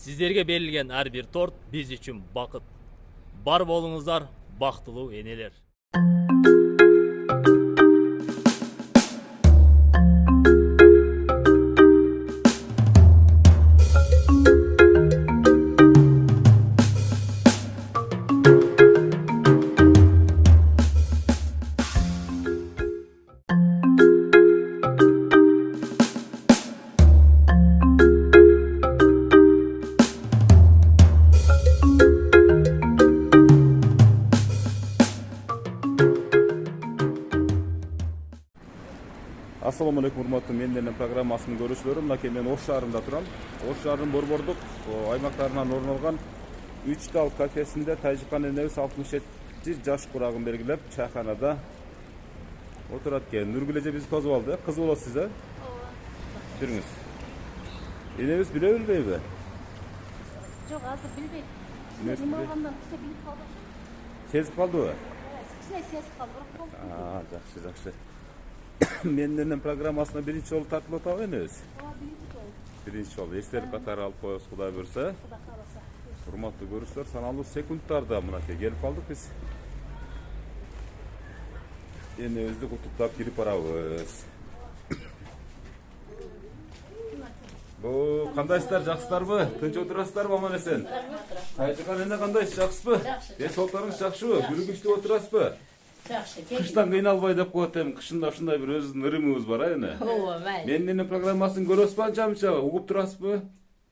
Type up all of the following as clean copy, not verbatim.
Сиздерге берилген ар бир торт биз үчүн бакыт. Бар болуңуздар, бактылуу энелер. Assalamu alaikum урматтуу мендердин программасынын көрүүчүлөрү. Мынакей мен Ош шаарында турам. Ош шаарынын Борбордук аймактарынан орун алган 3 дал кафесинде Тайжыкан энебиз 67 жаш курагын белгилеп чайханада отурат экен. Нургүл эже бизди тосуп алды. Кыз болосуз, э? Ооба. Жүрүңүз. Энебиз биле билбейби? Жок, азыр билбейт. Эмес Нема билбейт? алгандан кичине билип калды. Сезип калдыбы? Кичине сезип калды, бирок Жакшы, жакшы. Мендердин программасына биринчи жолу тартылып атабы энебиз? ооба, билип калды. Биринчи жолу эстелик катары алып коебуз, Кудай буйрса. Кудай кааласа. Урматтуу көрүүчүлөр, саналуу секундтарда мынакей келип калдык биз. Энебизди куттуктап кирип барабыз. Кандайсыздар, жакшысыздарбы? Тынч отурасыздарбы, аман эсен? Тайжыкан эне кандайсыз, жакшысызбы? Ден соолуктарыңыз жакшыбы? Күлүгүчтүү отурасызбы? Жакшы. Кыштан кыйналбай деп коет эми, кышында ушундай бир өзүбүздүн ырымыбыз бар, эне. Ооба, май. Менин программасын көрөсүзбү анча-мынча, угуп турасызбы?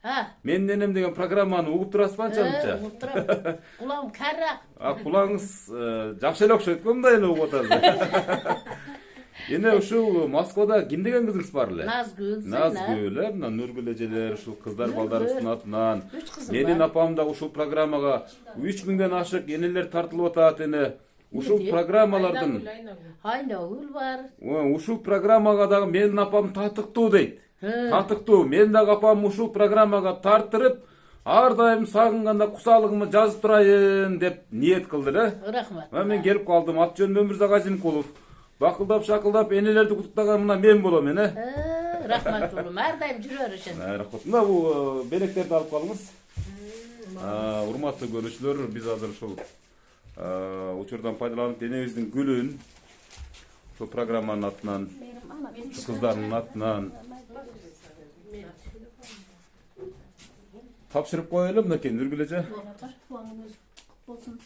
Ha. Менин энем деген программаны угуп турасызбы анча-мынча? Угуп турам. Кулам карак. Кулаңыз жакшы эле окшойт го мындай эле угуп атасыз. Эне ушул Москвада ким деген кызыңыз бар эле? Назгүл. Назгүл, мына Нургүл эжелер, ушул кыздар балдарыбыздын атынан. Үч кызым Менин бар. апам да ушул программага 3000ден ашык энелер тартылып атат эне. Ушул программалардын Айнагүл бар. ушул программага дагы менин апам татыктуу дейт. Татыктуу. Мен дагы апам ушул программага тартырып, ар дайым сагынганда кусалыгымды жазып турайын деп ниет кылды эле. Рахмат. Мен келип калдым. Ат жөнүм Өмүрзак Азимкулов. Бакылдап шакылдап энелерди куттуктаган мына мен болом, эне. Рахмат улум. Ар дайым жүрөр ишен. Рахмат. Мына бул белектерди алып калыңыз. Урматтуу көрүүчүлөр, биз азыр ушул учурдан пайдаланып энебиздин гүлүн ушул программанын атынан, кыздардын атынан тапшырып коелу. Мынакей Нургүл эже. Туаңыңыз болсун.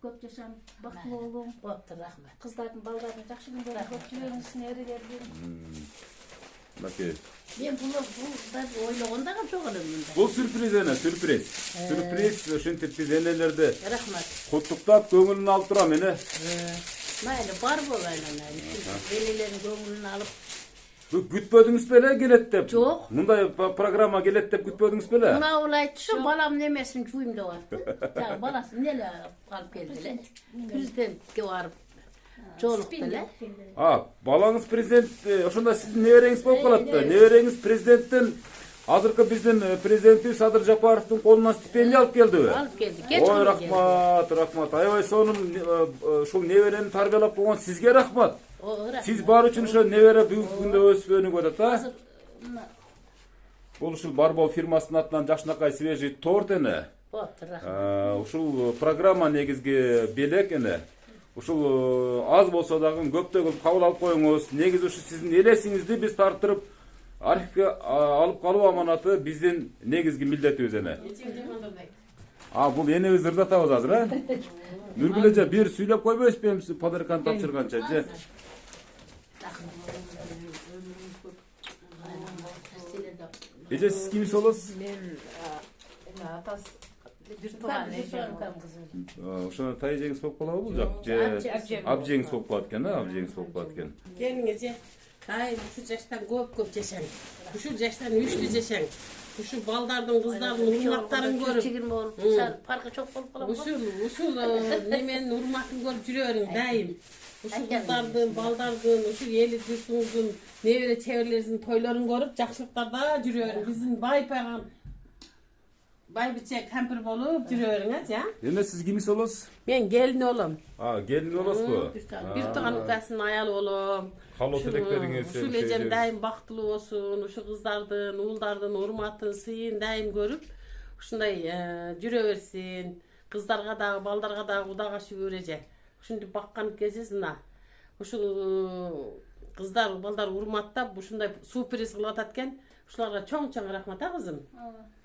Көп жашам, бактылуу болуң. Болуптур, рахмат. Кыздардын, балдардын жакшы күндөрү көп жүрөңүз, нерелердин. Мынакей. Мен бул ойлогон дагы жок элем мында. Бул сюрприз эне, сюрприз. Сюрприз, ошентип биз энелерди Рахмат. куттуктап көңүлүн алып турам, эне. Майли бар болайын. Белелерин көңүлүн алып. Күтпөдүңүз беле келет деп? Жок. Мындай программа келет деп күтпөдүңүз беле? Мына айтчы, балам немесин жуйм деп атты. Жагы баласын эле алып келди эле. Президентке барып жолукту эле. Балаңыз президент, ошондо сиздин небереңиз болуп калат да. Небереңиз президенттин азыркы биздин президентибиз Садыр Жапаровдун колунан стипендия алып келдиби? Алып келди. Ой, рахмат, рахмат. Аябай сонун ушул неберени тарбиялап койгон сизге рахмат. Сиз бар үчүн ошо небере бүгүнкү күндө өсүп атат, а? Бул ушул Барбол фирмасынын атынан жакшынакай свежий торт эне. Болуптур, рахмат. Ушул программа негизги белек эне. Ушул аз болсо дагы көптөгөн кабыл алып коюңуз. Негизи ушу сиздин элесиңизди биз тартырып архивге алып калуу аманаты биздин негизги милдетибиз эне. Бул энебизди ырдатабыз азыр, а? Нургүл эже, бир сүйлөп койбойсузбу эми подарканы тапшырганча, же? Эже, сиз кимис болосуз? Мен атасы бир тууган эжем. Ошондо тайжеңиз болуп калабы бул жак? Же абжеңиз болуп калат экен, а? Абжеңиз болуп калат экен. Келиңиз, дайым ушу жаштан көп жашаң. Ушу жаштан үчтүү жашаң. Ушу балдардын, кыздардын урматтарын көрүп, Паркы чок болуп калам. ушул неменин урматын көрүп жүрөрүң дайым. Ушул кыздардын, балдардын, ушул эл журтуңуздун небере чеберлерибиздин тойлорун көрүп, жакшылыктарда жүрөрүң. Биздин байпаган байбиче кампир болуп жүрөрүң, а? Эне сиз кимис болосуз? Мен келин болом. Gelin olasызбы? Бир тууган укасынын аялы болом. Калоо тилектериңиз. Ушул эжем дайым бактылуу болсун, ушу кыздардын, уулдардын урматын, сыйын дайым көрүп, ушундай жүрө берсин. Кыздарга дагы, балдарга дагы Кудайга шүгүр эже. Ушинтип баккан кезиз мына. Ушул кыздар, балдар урматтап ушундай супериз кылып атат экен. Ушуларга чоң-чоң рахмат кызым.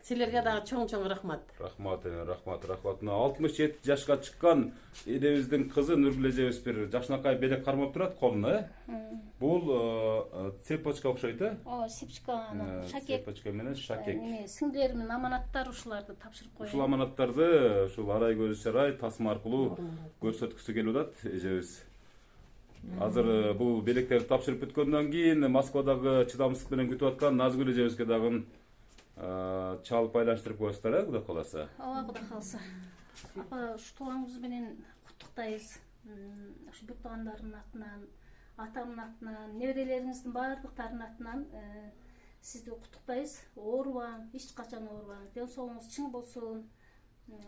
Силерге дагы чоң-чоң рахмат. Рахмат, рахмат. Мына 67 жашка чыккан элебиздин кызы Нургүл эжебиз бир жакшынакай белек кармап турат колуна, Бул цепочка окшойт, Сепчка, шакек. Цепочка менен шакек. Сиңдилеримдин аманаттары ушуларды тапшырып коюм. Ушул аманаттарды ушул арай көз чарай тасма аркылуу көрсөткүсү келип атат эжебиз. Азыр бул белектерди тапшырып бүткөндөн кийин Москвадагы чыдамсыздык менен күтүп аткан Назгүл эжебизге дагы чалып байланыштырып коесуздар, Кудай кааласа. Ооба, Кудай кааласа. Апа, ушу туугаңыз менен куттуктайбыз. Ушу бүт туугандардын атынан, атамдын атынан, неберелериңиздин баардыктарынын атынан сизди куттуктайбыз. Оорубаң, эч качан оорубаң. Ден соолугуңуз чың болсун.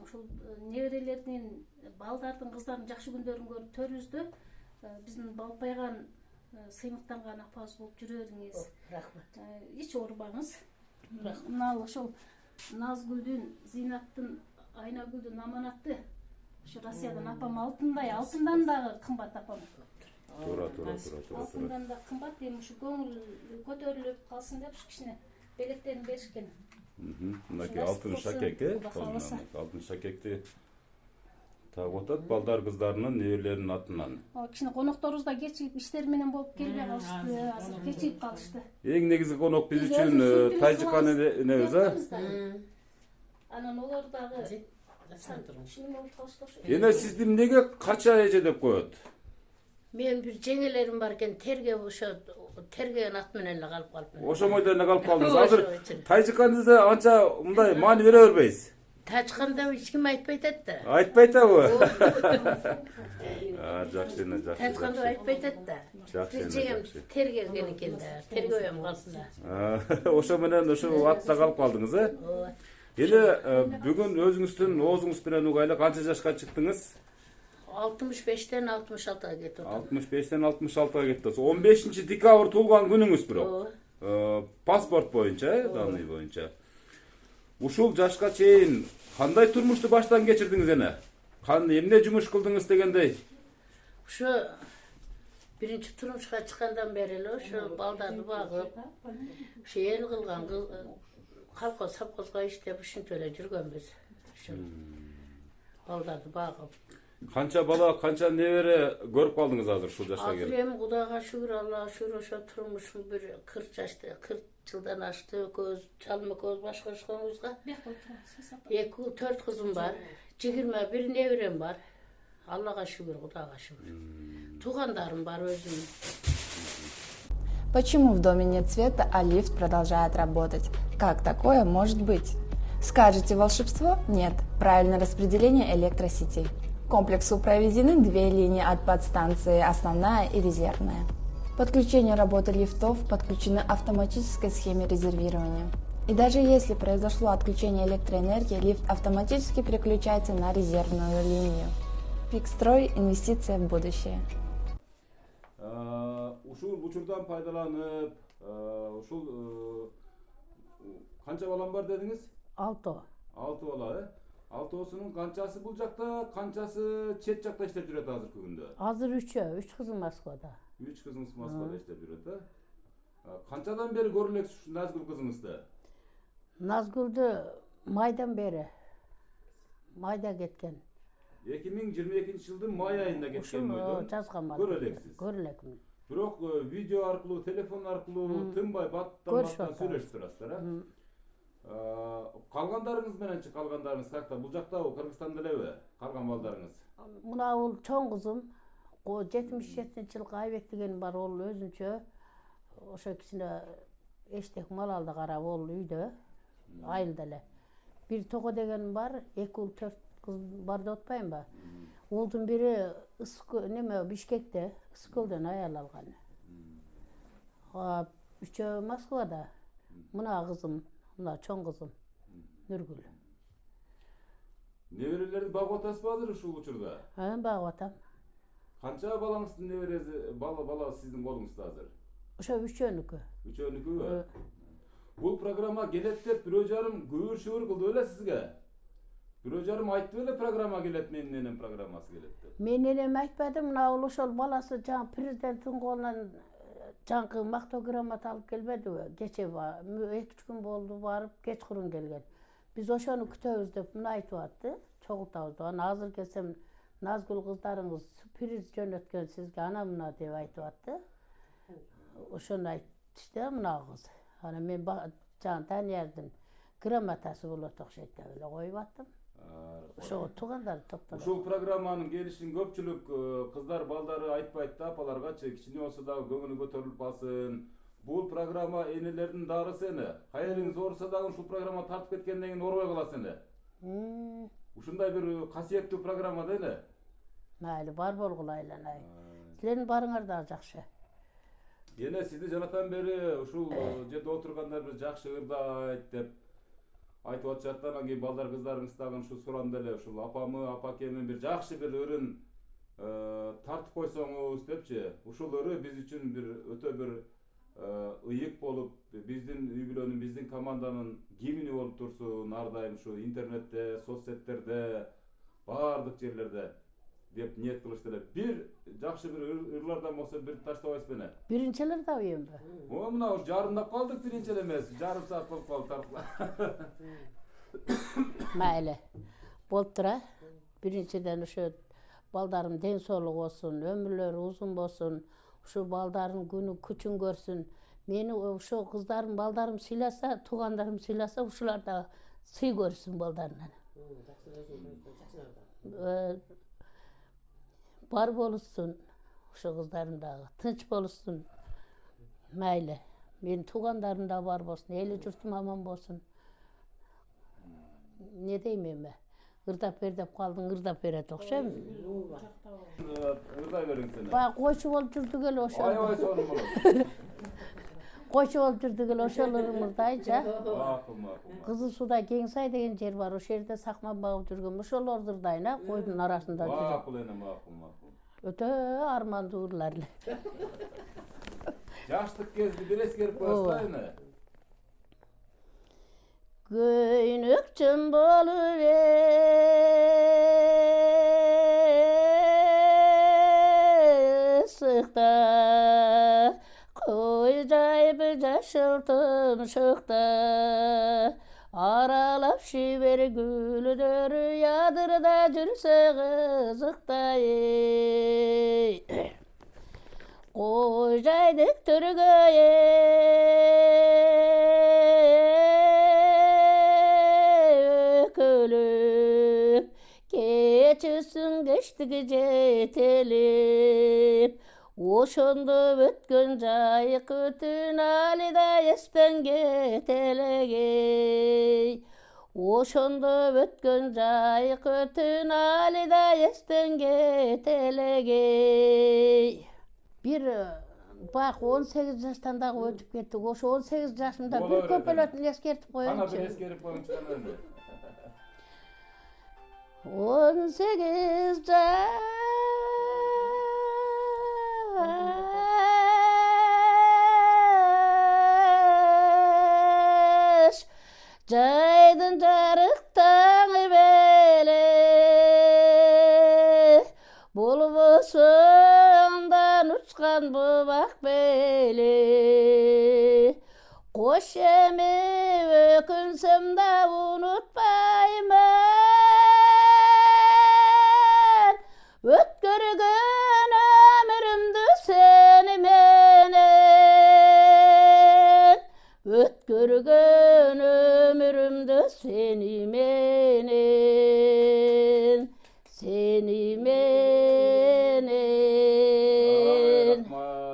Ушул неберелердин, балдардын, кыздардын жакшы күндөрүн көрүп төрүбүздү. Биздин балпайган, сыймыктанган апабыз болуп жүрө бериңиз. Рахмат. Эч оорубаңыз. Мына ошол Назгүлдүн, Зинаттын, Айнагүлдүн аманаты. Ошо Россиядан апам алтындан дагы кымбат апам. Туура. Алтындан да кымбат, эми ушу көңүл көтөрүлүп калсын деп ушу кичине белектерин беришкен. Мынакей алтын шакек, алтын шакекти тагып атат балдар кыздарынын неберелеринин атынан. Кичине конокторубуз да кечигип иштери менен болуп келбей калышты, азыр кечигип калышты. Эң негизги конок биз үчүн тажикан энебиз, Анан олор дагы чын болуп калышты ошо. Эне сизди эмнеге кача эже деп коет? Мен бир жеңелерим бар экен, ошо тергеген ат менен эле калып калыптмын. Ошо бойдон эле калып калдыңыз. Азыр тажиканды анча мындай маани бере бербейсиз. Тачканда эч ким айтпайт да. Айтпайт абы. Жакшы. Тачканда айтпайт да. Жакшы. Тергеген экен да. Тергебем калсын да. Ошо менен ошо атта калып калдыңыз, Ооба. Эне бүгүн өзүңүздүн оозуңуз менен угайлы канча жашка чыктыңыз? 65-тен 66-га кетип атам. 65-тен 66-га кеттиңиз. 15 декабрь туулган күнүңүз бирок. Паспорт боюнча, данный боюнча. Ушул жашка чейин кандай турмушту баштан кечирдиңиз эне? Эмне жумуш кылдыңыз дегендей? Ошо биринчи турмушка чыккандан бери эле ошо балдарды багып, ошо эл кылган колхоз совхозго иштеп ушинтип эле жүргөнбүз. Ошо балдарды багып. Канча бала, канча небере көрүп калдыңыз азыр ушул жашка келип? Азыр эми Кудайга шүгүр, Аллага шүгүр, ошо турмушум бир 40 жашта, 40 жылдан ашты. Көз, чалма көз башкарышканыбызга. 2-4 кызым бар. 21 неберем бар. Аллага шүгүр, Кудайга шүгүр. Туугандарым бар өзүм. Почему в доме нет света, а лифт продолжает работать? Как такое может быть? Скажете волшебство? Нет. Правильное распределение электросетей. К комплексу проведены 2 линии от подстанции, основная и резервная. Подключение работы лифтов подключены автоматической схеме резервирования. И даже если произошло отключение электроэнергии, лифт автоматически переключается на резервную линию. Пикстрой – инвестиция в будущее. Ушул учурдан пайдаланып, ушул канча балам бар дедиңиз? 6. 6 бала, Алтоосунун канчасы бул жакта, канчасы чет жакта иштеп жүрөт азыркы күндө? Азыр 3 кызым Москвада. 3 кызыңыз Москвада иштеп жүрөт, Канчадан бери көрүп элексиз Назгүл кызыңызды? Назгүлдү майдан бери. Майда кеткен. 2022-жылдын май айында кеткен бойдон. Жазган көрө элексиз. Көрө элекмин. Бирок видео аркылуу, телефон аркылуу тынбай баттан сүйлөшүп турасыздар, Калгандарыңыз мененчи, калгандарыңыз каякта? Бул жактабы, Кыргызстанда элеби? Калган балдарыңыз? Мына бул чоң кызым 77-жылкы Айбек деген бар, ол өзүнчө ошо кичине эчтек мал алды карап, ол үйдө айылда эле. Бир Того деген бар, 2 ұл 4 кыз бар деп атпайынбы? Олдун бири Бишкекте, Ыскөлдөн аял алган. 3 Москвада. Мына кызым, мына чоң кызым Нургүл. Неберелерди багып атасызбы азыр ушул учурда? Багып атам. Канча балаңыздын небереси, бала сиздин колуңузда азыр? Ошо 3-өнүкү. 3-өнүкүбү? Бул программа келет деп бирөө жарым күбүр-шүбүр кылды беле сизге? Бирөө жарым айтты беле программа келет, менен программасы келет деп. Мен элем айтпадым, мына ошол баласы жаңы президенттин колунан жаңкы мактоо грамота алып келбедиби? Кече 2-3 күн болду барып, кечкурун келген. Биз ошону күтөбүз деп мына айтып атты, чогултабыз. Ана азыр келсем Назгүл кыздарыңыз приз жөнөткөн сизге ана мына деп айтып атты. Ошону айтты мына кыз. Ана мен жаңы Таниярдын грамотасы болот окшойт деп эле коюп аттым. Ошо туугандар топтолду. Ушул программанын келишин көпчүлүк кыздар, балдары айтпайт да, апаларгачы кичине болсо дагы көңүлү көтөрүлүп калсын. Бул программа энелердин дарысы эне. Кайрыңыз оорса дагы ушул программа тартып кеткенден кийин оорбой каласыз эне. Ушундай бир касиеттүү программа да эне. Майли бар болгула айланайын. Силердин барыңар дагы жакшы. Эне сизди жанатан бери ушул жерде отургандар бир жакшы ырдайт деп айтып атышат да, анан кийин балдар кыздарыңыз дагы ушул сурандым эле, ушул апамы, апакемин бир жакшы бир өрүн тартып койсоңуз депчи. Ушул өрү биз үчүн бир өтө бир ыйык болуп, биздин үй бүлөнүн, биздин команданын гимни болуп турсун ар дайым ушу интернетте, соцсеттерде, баардык жерлерде деп ниет кылышты эле. Бир жакшы бир ырлардан болсо бир таштабайсызбы эне? Биринчилер да уюмбу? Мына ушу жарымдап калдык, биринчи эле эмес, жарым саат болуп калды тартыла. Майли. Болуп тура. Биринчиден ошо балдарым ден соолук болсун, өмүрлөрү узун болсун, ушу балдардын күнү күчүн көрсүн. Мени ошо кыздарым, балдарым сыйласа, туугандарым сыйласа, ушулар да сый көрсүн балдарынан. Бар болушсун, ошо кыздарым дагы тынч болушсун. Майли. Менин туугандарым да бар болсун, эли журтум аман болсун. Не дейм эми? Ырдап бер деп калдың, ырдап берет окшойм. Ырдай бериңиз эне. Баягы койчу болуп жүрдүк эле ошол. Аябай сонун болот. Койчу болуп жүрдүк эле ошол ырымырдайчы. Макул. Кызыл Сууда Кеңсай деген жер бар, ошол жерде сакман багып жүргөм. Ошолорду ырдайын, койдун арасында жүрүп. Макул эне, макул. Өтө армандуу ырлар эле. Жаштык кезди бир эскерип коесуз да эне. Көйнөкчүм болуп сыкта, кой жайып жашыл тумшукта, аралап шибер гүлдөрү ядырда жүрсө кызыктай. Кой жайдык түргөй өкөлүп, кечүүсүн кечтиги жетелип, ошондо өткөн жайык өтүн алида эстен кетелегей. Ошондо өткөн жайык өтүн алида эстен кетелегей. Бир бак 18 жаштан дагы өтүп кеттик. Ошо 18 жашымда бир көпөлөтүн эскертип коеюнчу. Кана бир эскерип коюңчу эне. 18 жаш жайдын жарык таңы беле, болбосо андан учкан бубак беле. Кош эми өкүнсөм да унутпаймын, өткөргөн өмүрүмдү сени менен, өткөргөн өмүрүмдү сени менен, сени менен.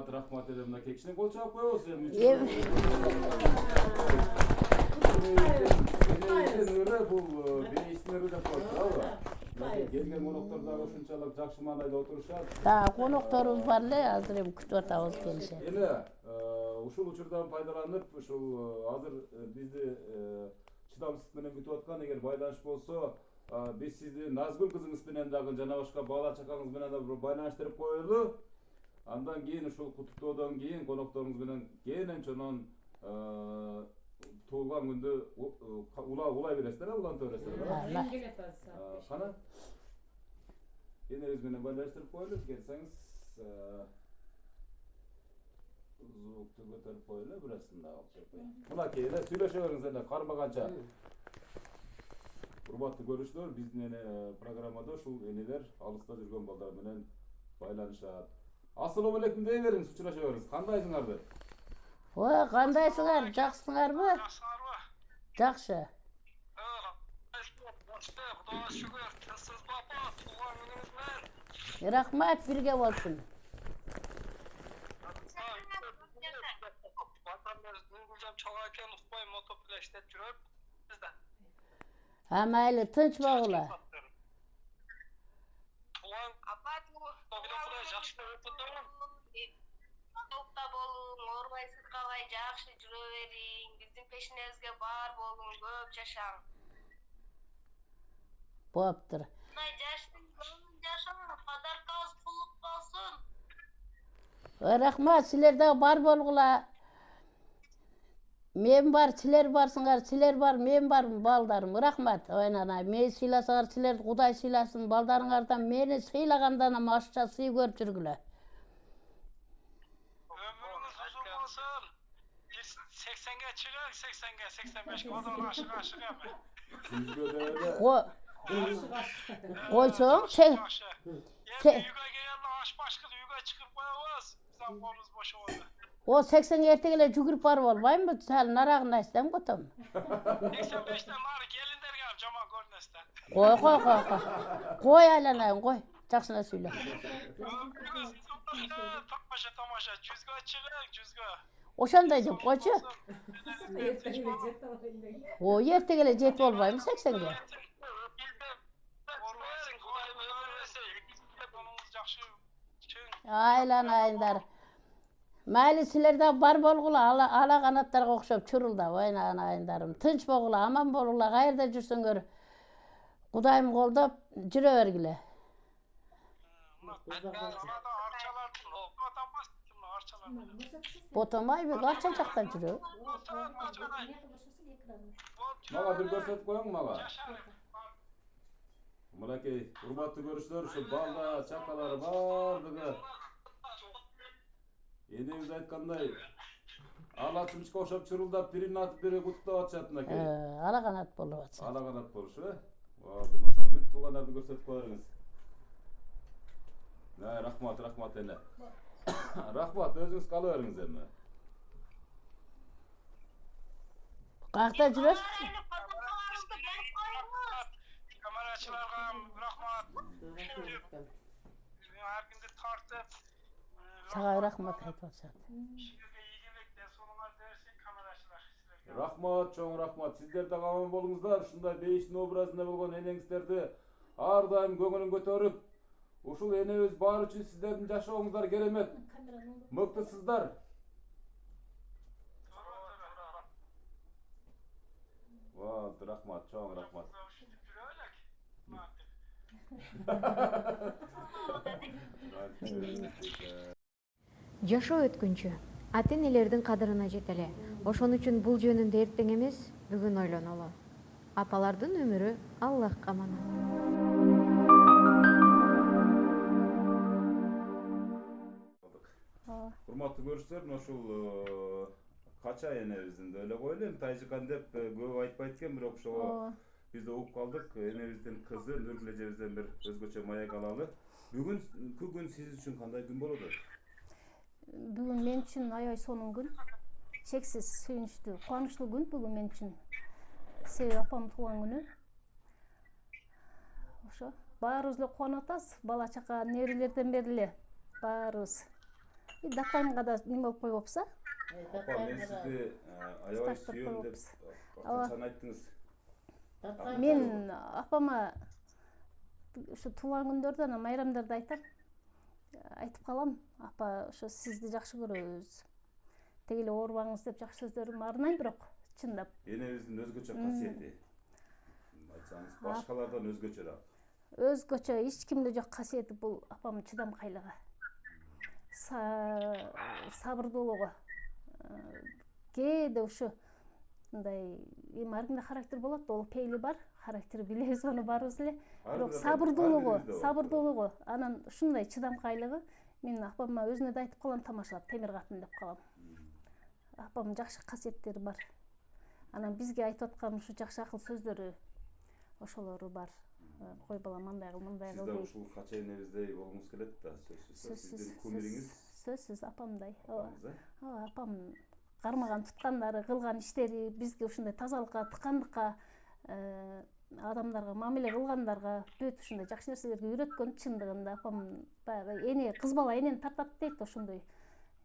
Рахмат эле, мына кечине кол чаап коебуз эми. Бул бейсинери деп коет, туугабы? Келген коноктор дагы ушунчалык жакшы маанайда отурушат. Дагы конокторубуз бар эле, азыр эми күтүп атабыз келишет. Эне ушул учурдан пайдаланып, ушул азыр бизди чыдамсыздык менен күтүп аткан эгер байланыш болсо, биз сизди Назгүл кызыңыз менен дагы жана башка бала чакаңыз менен да байланыштырып коелу. Андан кийин ушул куттуктоодон кийин конокторуңуз менен кенен чонон туылған күндө улай бересиздер, улантып бересиздер. Кана энеңиз менен байланыштырып коелу, келсеңиз звукту көтөрүп коелу, бирасын да алып берпей. Мынакей эле сүйлөшө бериңиз эле карма-канча. Урматтуу көрүүчүлөр, биздин программада ушул энелер алыста жүргөн балдар менен байланышат. Ассаламу алейкум дей бериңиз, учураша бериңиз. Кандайсыңарды? Ой, кандайсыңар? Жакшысыңарбы? Жакшы. Кудайга шүгүр, сиз бапа, туган күнүңүз менен. Рахмат, бирге болсун. Чоң экен, укпай мотоп эле иштеп жүрөт. Бизде. Ha mayli, tinch bo'g'la. Tuğan Apa Kuday жақсы өтүндү. Тоқта болуң, оорубайсыз калбай жакшы жүрө бериң. Биздин пешинебизге бар болуң, көп жашаң. Bo'ptir. Мындай жаштын көңүн жашаң, подаркабыз куллук болсун. Rahmat, sizlarda бар bo'lg'ula. Men бар, sizlar barsыңар, sizlar бар, men бар, балдарым. Rahmat. Oynana, men siylasаңар, sizlar Құдай сыйласын, балдарыңардан мени сыйлагандан ашча сый көрүп жүргүлө. Ömrünüz uzun olsun. Biz 80'e çıkar, 80'e, 85'e odan aşık ama. Qo'ysoң, Yuga geldi, aş başkı yuga çıkıp koyamaz. Bizden kolumuz boş oldu. o 80 ertegele жүгүрүп барып албайбы? Сәл нарагын айтсаң потом. 85'ten nari gelinler gelip cama görünüzden. Qo'y. Qo'y aylanayın, qo'y. Жақсына сөйле. Tamaşa, cüzga çıkın, cüzga. Ошондой деп койчу. O ertegele жетип албайбы 80ге? Айланайындар. Mayli sizlarda бар болгула, ала канаттарга окшоп чурулдап, ойнанайындарым. Тынч болгула, аман болгула, кайерде жүрсөңөр. Кудайым колдоп жүрө бергиле. Ботомайбы, качан жактан жүрө? Мага бир көрсөтүп коюң мага. Мынакей, урматтуу көрүүчүлөр, ушу балда чакалары бардыгы энеңиз айткандай ала чымчыкка окшоп чурулдап, бирин атып бири куттап атышат мынакей. Ала канат болуп атышат. Ала канат болушу, Мына бир туугандарды көрсөтүп коюңуз. Рахмат эне. Рахмат, өзүңүз кала бериңиз эми. Каякта жүрөсүз? Kameraçılarga rahmat. Her günde tartıp Сага рахмат айтып атышат. şirkete iyilikler sonuna dersin kameraçılar. Рахмат, чоң рахмат. Сиздер да аман болуңуздар. Ушундай бейиштин образында болгон энеңиздерди ар дайым көңүлүн көтөрүп, ушул энебиз баары үчүн сиздердин жашооңуздар керемет. Мыктысыздар. Рахмат, чоң рахмат. Жашоо өткүнчү ата энелердин кадырына жетеле. Ошон үчүн бул жөнүндө эртең эмес, бүгүн ойлонолу. Апалардын өмүрү Аллахка аманат. Урматтуу көрүүчүлөр, ушул кача энебиздин да эле коелу, эми Тайжикан деп көп айтпайт экен, бирок ошого биз да угуп калдык. Энебиздин кызы Нургүл эжебизден бир өзгөчө маек алалы. Бүгүнкү күн сиз үчүн кандай күн болот? Бүгүн мен үчүн аябай сонун күн. Чексиз сүйүнүчтүү, кубанычтуу күн бүгүн мен үчүн. Себеби апамдын туулган күнү. Ошо баарыбыз эле кубанып атабыз. Бала чака, неберелерден бери эле баарыбыз. Датайымга да неме болуп койбопсу? Апа, мен сизди аябай сүйөм деп качан айттыңыз? Мен апама ушу туулган күндөрдө, майрамдарда айтып калам. Апа, ошо сизди жакшы көрөбүз. Теги эле оорубаңыз деп жакшы сөздөрүм арнайм, бирок чындап. Энебиздин өзгөчө касиети. Айтсаңыз, башкалардан өзгөчөрөөк. Өзгөчө эч кимде жок касиети бул апамдын чыдамкайлыгы. Сабырдуулугу. Кээде ушу мындай эми ар кимде характер болот, ол пейли бар, характер билебиз аны баарыбыз эле. Бирок сабырдуулугу, анан ушундай чыдамкайлыгы мен апама өзүнө да айтып калам, тамашалап темир катын деп калам. Апамдын жакшы касиеттери бар. Анан бизге айтып аткан ушу жакшы акыл сөздөрү ошолору бар. Кой балам мындай кыл, мындай кыл. Сизде ушул кача энебиздей болгуңуз келет да, сөзсүз. Сиздин кумириңиз Сөзсүз апамдай. Ооба, апам кармаган туткандары, кылган иштери бизге ушундай тазалыкка, тыкандыкка, адамдарга мамиле кылгандарга бүт ушундай жакшы нерселерге үйрөткөн. Чындыгында апам баягы эне, кыз бала энени тартат дейт ошондой.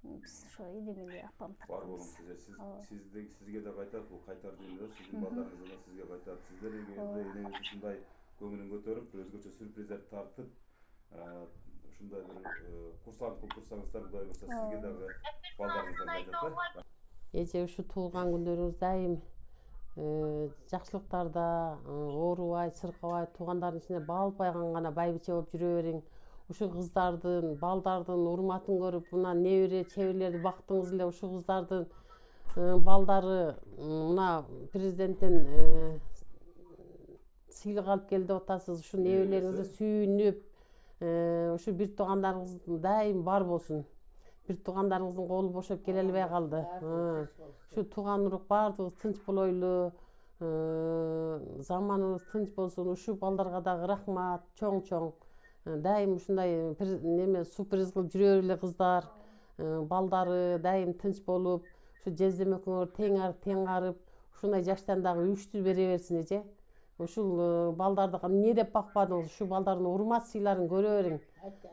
Биз ошо эне менен апам тартат. Бар болуңуз. Сизге да кайтат, бул кайтар дүйнөдө сиздин балдарыңыз да сизге кайтат. Сиздер эгерде энеңиз ушундай көңүлүн көтөрүп, өзгөчө сюрприздер тартып, ушундай бир курсант кылып турсаңыздар, Кудай буюрса сизге дагы балдарыңыздан кайтат. Эже ушу туулган күндөрүңүз дайым жакшылыктарда, оорубай, сыркабай, туугандардын ичинде баалпайган гана байбиче болуп жүрө бериң. Ушу кыздардын, балдардын урматын көрүп, мына небере, чеберлерди бактыңыз эле. Ушу кыздардын балдары мына президенттен сыйлык алып келди деп атасыз. Ушу небелериңизди сүйүнүп, ушу бир туугандарыңыз дайым бар болсун. Бир туугандарыңыздын колу бошоп келе албай калды. Ушу тууган урук баардыгыбыз тынч болойлу, заманыбыз тынч болсун. Ушу балдарга дагы рахмат, чоң-чоң. Дайым ушундай неме сюрприз кылып жүрө эле кыздар, балдары дайым тынч болуп, ушу жездем экөөңөр тең арып, ушундай жаштан дагы үчтү бере берсин эже. Ушул балдарды эмне деп бакпадыңыз, ушу балдардын урмат сыйларын көрө бериң.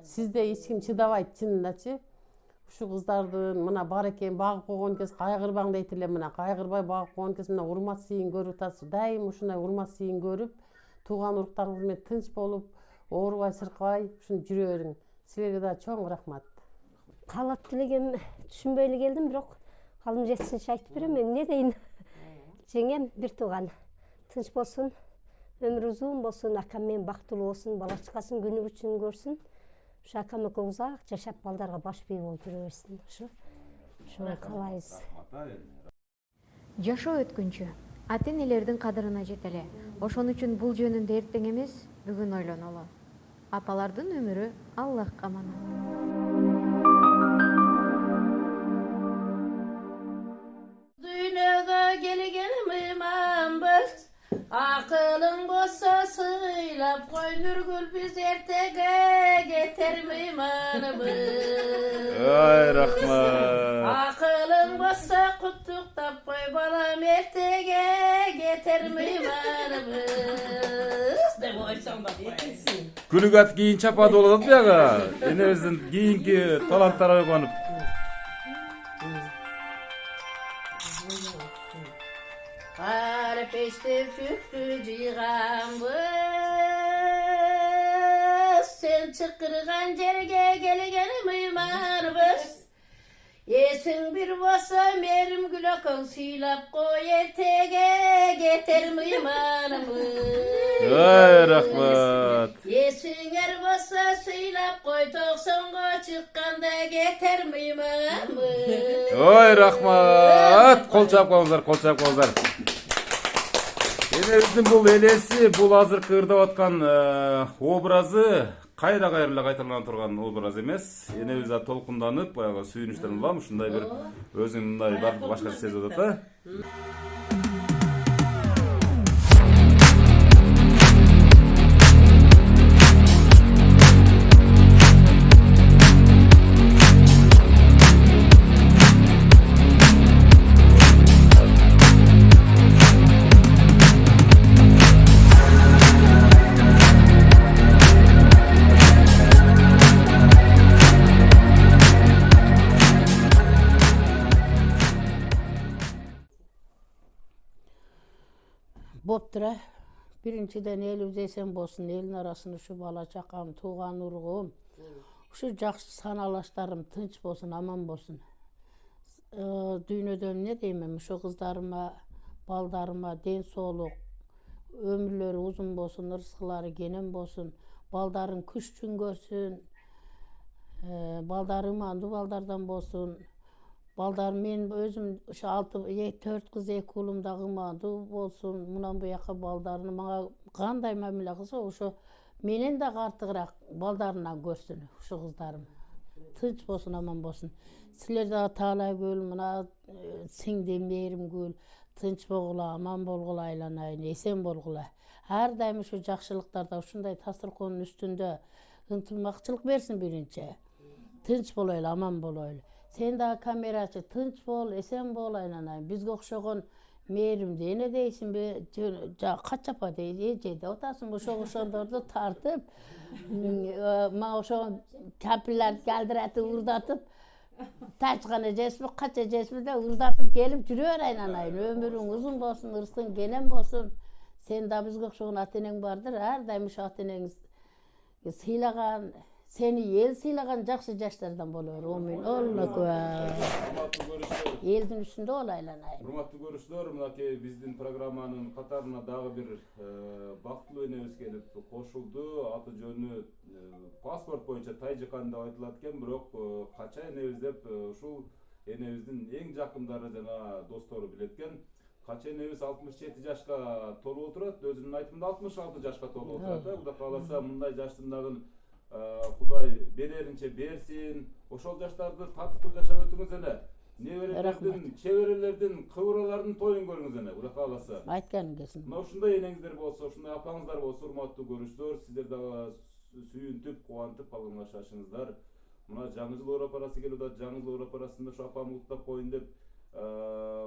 Сизде эч ким чыдабайт чынындачы. Ушу кыздардын мына бар экен багып койгон кез кайгырбаң дейт эле, мына кайгырбай багып койгон кез мына урмат сыйын көрүп атасыз. Дайым ушундай урмат сыйын көрүп, тууган уруктарыңыз менен тынч болуп, оорубай, сыркабай ушуну жүрө бериң. Силерге да чоң рахмат. Каалап тилегем түшүнбөй эле келдим, бирок калым жетсинче айтып берем. Мен эмне дейин? Жеңем бир тууган тынч болсун, өмүрү узун болсун, акам менен бактылуу болсун, бала чакасын күнү күчүн көрсүн. Ушу акам экөөбүз узак жашап балдарга баш бий болуп жүрө берсин. Ошону каалайбыз. Жашоо өткүнчү ата-энелердин кадырына жетеле. Ошон үчүн бул жөнүндө эртең эмес, бүгүн ойлонолу. Апалардын өмүрү Аллахка аманат. Дүйнөгө келген мыйманбыз, акылың болсо сыйлап кой, Нургүл биз эртеге кетер мыйманыбыз. Ай, рахмат. Акылың болсо куттуктап кой, балам эртеге кетер мыйманыбыз. Деп ойсоң да койсун. Күнүгат кийин чапады болот бияга. Энебиздин кийинки таланттары ойгонуп. Кар пеште чүктү жыйганбыз, сен чыкырган жерге келген мыйманбыз. Эсиң бир болсо мерим күлөкөң, сыйлап кой, эртеге кетер мыйманбыз. Ай, рахмат. Эсиңер болсо сыйлап кой, 90го чыкканда кетер мыйманбыз. Ой, рахмат. Кол чапкаңыздар, кол чапкаңыздар. Энебиздин бул элеси, бул азыркы ырдап аткан образы кайра эле кайталана турган образ эмес. Энебиз да толкунданып, баягы сүйүнүчтөн улам ушундай бир өзүн мындай башкача сезип атат да. Боптура, биринчиден элибиз эсен болсун, элдин арасында ушу бала чакам, тууган уругум, ушу жакшы саналаштарым тынч болсун, аман болсун. Дүйнөдө эмне дейм, ушу кыздарыма, балдарыма ден соолук, өмүрлөрү узун болсун, ырыскылары кенен болсун, балдарың күчтүн көрсүн, балдары имандуу балдардан болсун, Balдар men özüm şu 4 kız 2 ulum da kılmadı bolsun. Mundan bu yaka baldarını bana kanday mamile kılsa oşo menen de kartıgırak baldarından görsün şu kızlarım. Tınç bolsun, aman bolsun. Sizler de Taala göl, mına singde merim göl. Tınç bolgula, aman bolgula aylanayın, esen bolgula. Her daim şu jakşılıklarda uşunday tasırkonun üstünde ıntılmakçılık versin birinci. Tınç bolayla, aman bolayla. Sen daha kameraçı, tınç bol, esen bol aylanayın. Bizge okşoğun merim deyine deysin, kaç yapa deydi, otasın bu şoğuşondordu tartıp, ma oşoğun kapiller geldiratı urdatıp, taçkanı jesmi, kaça jesmi de urdatıp gelip jürüyor aylanayın. Ömürün uzun bolsun, ırsın gelen bolsun. Sen de bizge okşoğun atenen bardır, her daim şu ateneniz sıylagan, seni el sıylagan jakşı jaşlardan bolor. Amin. Allah koyar. Eldin üstünde olaylanayın. Hurmatly görüşler, mınaki bizdin programmanın katarına dagı bir baktılуу enebis gelip koşuldu. Atı jönü pasport boyunca Tayjıkan dep aytılат экен, бирок Кача энебиz деп ушул энебиздин эң жакындары жана достору билет экен. Кача энебиz 67 жашка толуп отурат, өзүнүн айтымында 66 жашка толуп отурат. Кудай кааласа мындай жаштын дагы Кудай береринче берсин. Ошол жаштарды татыктуу жашап өтүңүз эле. Неберелердин, чеберелердин, кыбыралардын тоюн көрүңүз эле, Кудай кааласа. Айтканың келсин. Мына ушундай энеңиздер болсо, ушундай апаңыздар болсо, урматтуу көрүүчүлөр, сиздер дагы сүйүнтүп, кубантып калганга шашыңыздар. Мына жаңы жыл орап арасы келип атат, жаңы жыл орап арасында ушу апамды куттап коюн деп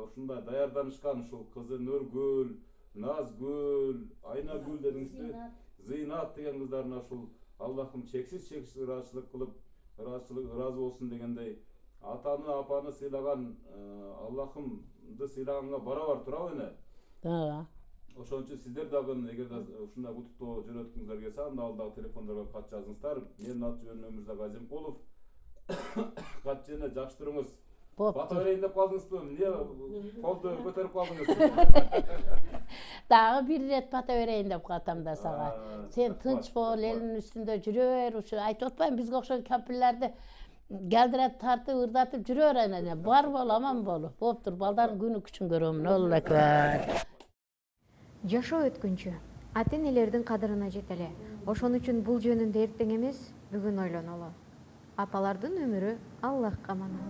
ушундай даярданышкан ушул кызы Нургүл, Назгүл, Айнагүл дедиңизби? Зыйнат деген кыздарына ушул Аллахым чексиз ыраазычылык кылып, ыраазы болсун дегендей атаны апаны сыйлаган Аллахымды сыйлаганга барабар турабы эне? Ошон үчүн сиздер дагы эгерде ушундай куттуктоо жөнөткүңүздөр келсе, анда ал дагы телефондорго кат жазыңыздар. Менин аты жөнүм Өмүрзак Азимкулов. Кат жана жакшы туруңуз. Бата берейин деп калдыңызбы? Эмне колду көтөрүп калдыңыз? Дагы бир рет бата берейин деп катам да сага. Сен тынч бол, элдин үстүндө жүрө бер, ушу айтып атпайм, бизге окшогон капиллерди geldirat tartып, ырдатып жүрөр анан. Бар бол, аман бол. Боптур, балдардын күнү күчүн көрөмүн. Алла акбар. Жашоо өткүнчү ата энелердин кадырына жетели. Ошон үчүн бул жөнүндө эртең эмес, бүгүн ойлонолу. Апалардын өмүрү Аллахка аманат.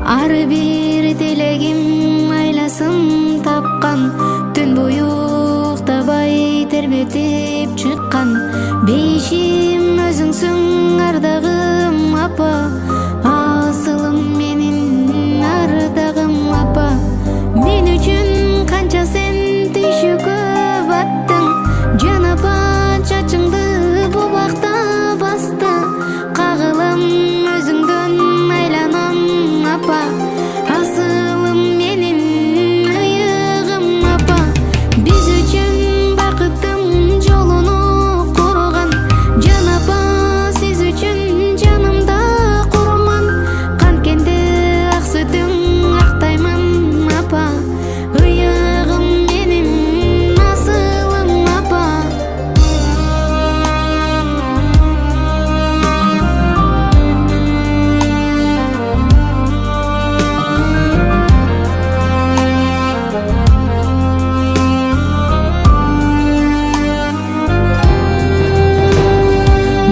Ар бир тилегим айласын тапкан, түн бою уктабай тербетип чыккан. Бейишим өзүңсүң ардагым апа, асылым менин ардагым апа. Мен үчүн канча сен түйшүккө баттың, жан апа чачыңды бу бакта басты. Кагылам өзүңдөн айланам апа, асылым менин ыйыгым апа. Биз үчүн бакыттын жолуну коргон, жан апа сиз үчүн жанымда курман. Канткенде ак сүтүң актаймын апа, ыйыгым менин асылым апа.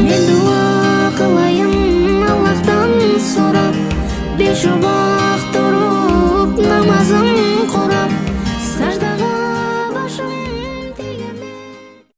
Мен дуа кылайын Аллахтан сурап, бешубан